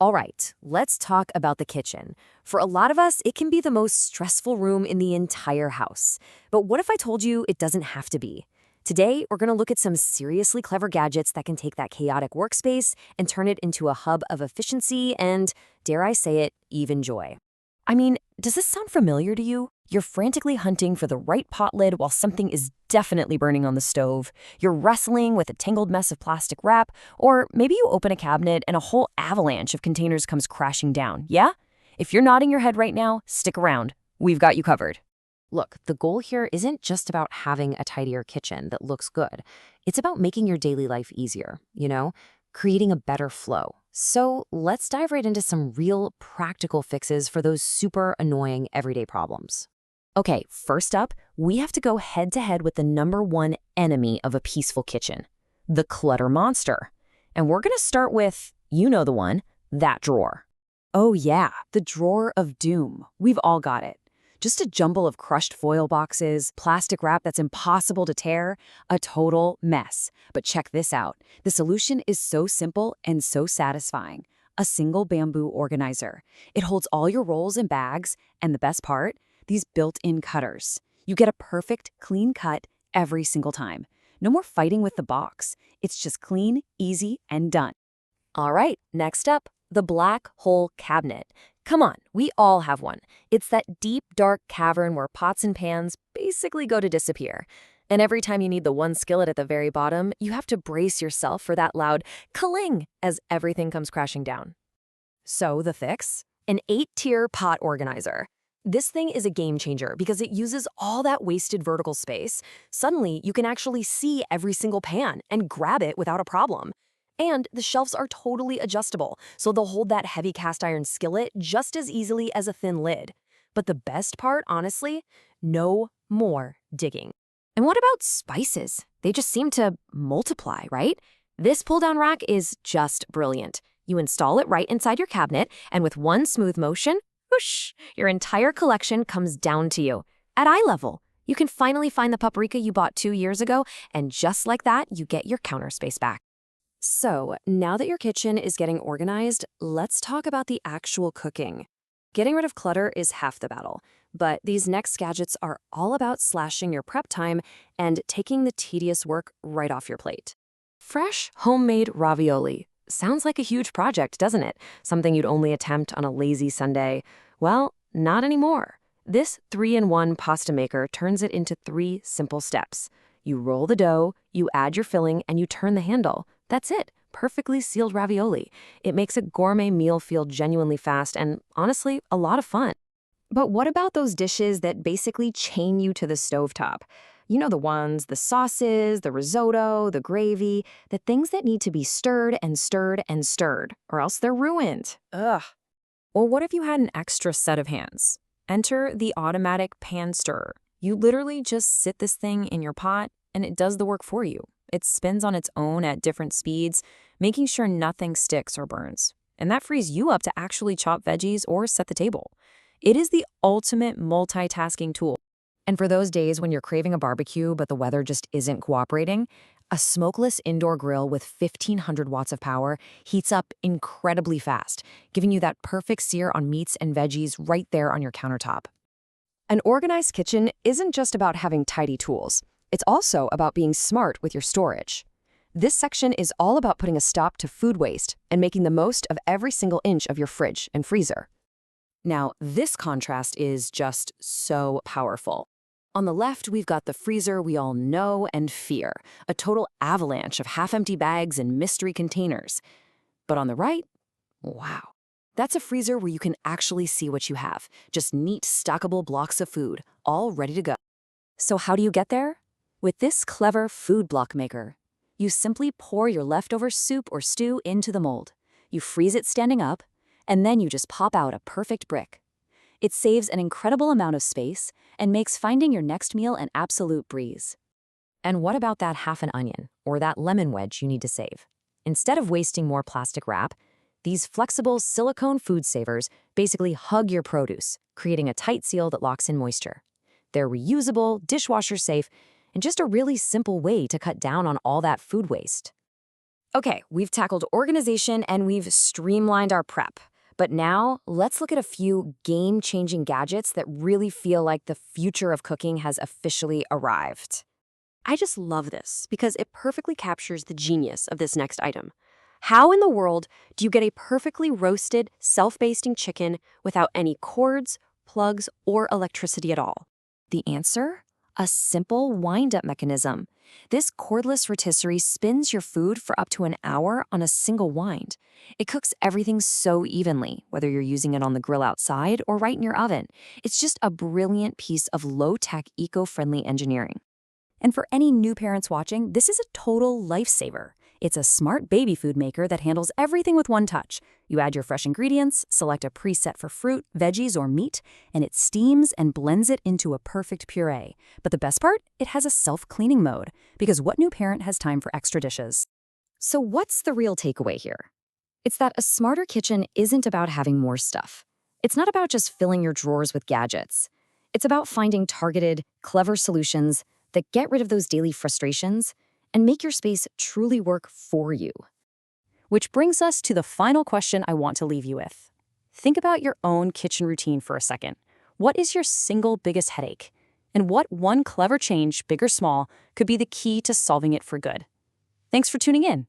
All right, let's talk about the kitchen. For a lot of us, it can be the most stressful room in the entire house. But what if I told you it doesn't have to be? Today, we're going to look at some seriously clever gadgets that can take that chaotic workspace and turn it into a hub of efficiency and, dare I say it, even joy. I mean, does this sound familiar to you? You're frantically hunting for the right pot lid while something is definitely burning on the stove. You're wrestling with a tangled mess of plastic wrap, or maybe you open a cabinet and a whole avalanche of containers comes crashing down, yeah? If you're nodding your head right now, stick around. We've got you covered. Look, the goal here isn't just about having a tidier kitchen that looks good. It's about making your daily life easier, creating a better flow. So let's dive right into some real practical fixes for those super annoying everyday problems. Okay, first up, we have to go head to head with the number one enemy of a peaceful kitchen, the clutter monster. And we're going to start with, you know the one, that drawer. Oh yeah, the drawer of doom. We've all got it. Just a jumble of crushed foil boxes, plastic wrap that's impossible to tear, a total mess. But check this out. The solution is so simple and so satisfying. A single bamboo organizer. It holds all your rolls and bags, and the best part, these built-in cutters. You get a perfect, clean cut every single time. No more fighting with the box. It's just clean, easy, and done. All right, next up, the black hole cabinet. Come on, we all have one. It's that deep, dark cavern where pots and pans basically go to disappear. And every time you need the one skillet at the very bottom, you have to brace yourself for that loud cling as everything comes crashing down. So the fix? An 8-tier pot organizer. This thing is a game changer because it uses all that wasted vertical space. Suddenly, you can actually see every single pan and grab it without a problem. And the shelves are totally adjustable, so they'll hold that heavy cast iron skillet just as easily as a thin lid. But the best part, honestly, no more digging. And what about spices? They just seem to multiply, right? This pull-down rack is just brilliant. You install it right inside your cabinet, and with one smooth motion, whoosh, your entire collection comes down to you. At eye level, you can finally find the paprika you bought 2 years ago, and just like that, you get your counter space back. So, now that your kitchen is getting organized, let's talk about the actual cooking. Getting rid of clutter is half the battle, but these next gadgets are all about slashing your prep time and taking the tedious work right off your plate. Fresh, homemade ravioli. Sounds like a huge project, doesn't it? Something you'd only attempt on a lazy Sunday. Well, not anymore. This 3-in-1 pasta maker turns it into 3 simple steps. You roll the dough, you add your filling, and you turn the handle. That's it. Perfectly sealed ravioli. It makes a gourmet meal feel genuinely fast and, honestly, a lot of fun. But what about those dishes that basically chain you to the stovetop? You know the ones, the sauces, the risotto, the gravy, the things that need to be stirred and stirred and stirred, or else they're ruined. Ugh. Or what if you had an extra set of hands? Enter the automatic pan stirrer. You literally just sit this thing in your pot, and it does the work for you. It spins on its own at different speeds, making sure nothing sticks or burns. And that frees you up to actually chop veggies or set the table. It is the ultimate multitasking tool. And for those days when you're craving a barbecue but the weather just isn't cooperating, a smokeless indoor grill with 1,500 watts of power heats up incredibly fast, giving you that perfect sear on meats and veggies right there on your countertop. An organized kitchen isn't just about having tidy tools. It's also about being smart with your storage. This section is all about putting a stop to food waste and making the most of every single inch of your fridge and freezer. Now, this contrast is just so powerful. On the left, we've got the freezer we all know and fear, a total avalanche of half-empty bags and mystery containers. But on the right, wow. That's a freezer where you can actually see what you have, just neat, stackable blocks of food, all ready to go. So how do you get there? With this clever food block maker, you simply pour your leftover soup or stew into the mold. You freeze it standing up, and then you just pop out a perfect brick. It saves an incredible amount of space and makes finding your next meal an absolute breeze. And what about that half an onion or that lemon wedge you need to save? Instead of wasting more plastic wrap, these flexible silicone food savers basically hug your produce, creating a tight seal that locks in moisture. They're reusable, dishwasher safe, and just a really simple way to cut down on all that food waste. Okay, we've tackled organization and we've streamlined our prep. But now, let's look at a few game-changing gadgets that really feel like the future of cooking has officially arrived. I just love this because it perfectly captures the genius of this next item. How in the world do you get a perfectly roasted, self-basting chicken without any cords, plugs, or electricity at all? The answer? A simple wind-up mechanism. This cordless rotisserie spins your food for up to an hour on a single wind. It cooks everything so evenly, whether you're using it on the grill outside or right in your oven. It's just a brilliant piece of low-tech, eco-friendly engineering. And for any new parents watching, this is a total lifesaver. It's a smart baby food maker that handles everything with one touch. You add your fresh ingredients, select a preset for fruit, veggies, or meat, and it steams and blends it into a perfect puree. But the best part? It has a self-cleaning mode, because what new parent has time for extra dishes? So what's the real takeaway here? It's that a smarter kitchen isn't about having more stuff. It's not about just filling your drawers with gadgets. It's about finding targeted, clever solutions that get rid of those daily frustrations and make your space truly work for you. Which brings us to the final question I want to leave you with. Think about your own kitchen routine for a second. What is your single biggest headache? And what one clever change, big or small, could be the key to solving it for good? Thanks for tuning in.